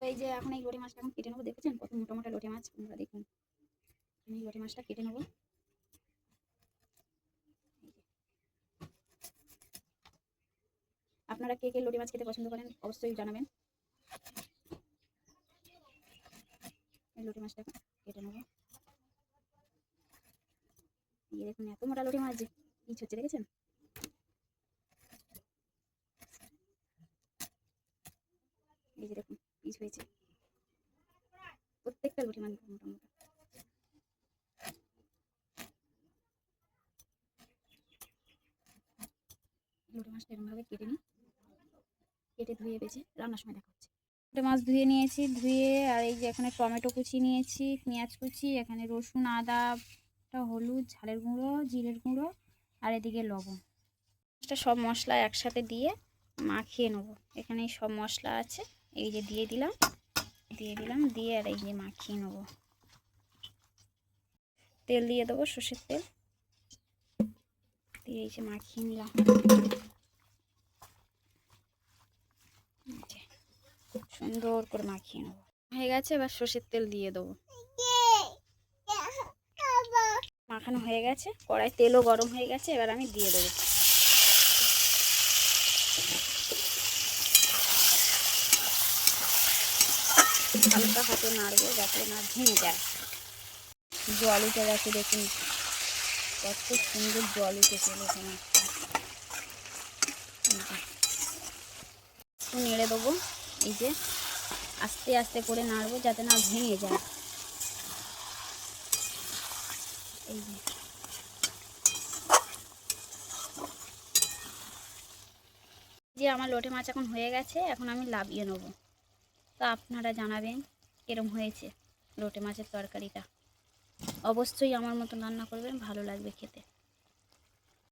এই যে এখন এই লোটে মাছটা এখন কেটে নেবো। দেখেছেন কত মোটা মোটা লোটে মাছ? তোমরা দেখুন, এই লোটে মাছটা কেটে নেবো। আপনারা কে কে লোটে মাছ খেতে পছন্দ করেন অবশ্যই জানাবেন। এই লোটে মাছটা কেটে নেবো। এই দেখুন এত মোটা লোটে মাছ যে পিচ হচ্ছে, দেখেছেন? এই যে দেখুন পিচ হয়েছে, প্রত্যেকটা লোটে মাছ মোটা মোটা। লোটে মাছটা এরকমভাবে কেটে নিই, কেটে ধুয়ে বেছে রান্নার সময় দেখা হচ্ছে। লোটে মাছ ধুয়ে নিয়েছি, ধুয়ে আর এই যে এখানে টমেটো কুচি নিয়েছি, পেঁয়াজ কুচি, এখানে রসুন, আদা, হলুদ, ঝালের গুঁড়ো, জিরের গুঁড়ো আর এদিকে লবণ। সব মশলা একসাথে দিয়ে মাখিয়ে নেব। এখানে সব মশলা আছে, এই যে দিয়ে দিলাম দিয়ে আর এই যে মাখিয়ে নেব। তেল দিয়ে দেবো, সর্ষের তেল দিয়ে এই যে মাখিয়ে নিলাম। সুন্দর করে মাখিয়ে নেবো। হয়ে গেছে, এবার সর্ষের তেল দিয়ে দেবো। মাখানো হয়ে গেছে, কড়াই তেলও গরম হয়ে গেছে, এবার আমি দিয়ে দেবো। হালকা হাতে নাড়বো যাতে না ভেঙে যায়। জল উঠে গেছে, দেখুন কত সুন্দর জল উঠেছে। এখানে একটু নেড়ে দেবো, এই যে আস্তে আস্তে করে নাড়বো যাতে না ভেঙে যায়। এই যে আমার লোটে মাছ এখন হয়ে গেছে, এখন আমি নামিয়ে নেবো। তা আপনারা জানাবেন কিরম হয়েছে লোটে মাছের তরকারিটা। অবশ্যই আমার মতো রান্না করবেন, ভালো লাগবে খেতে।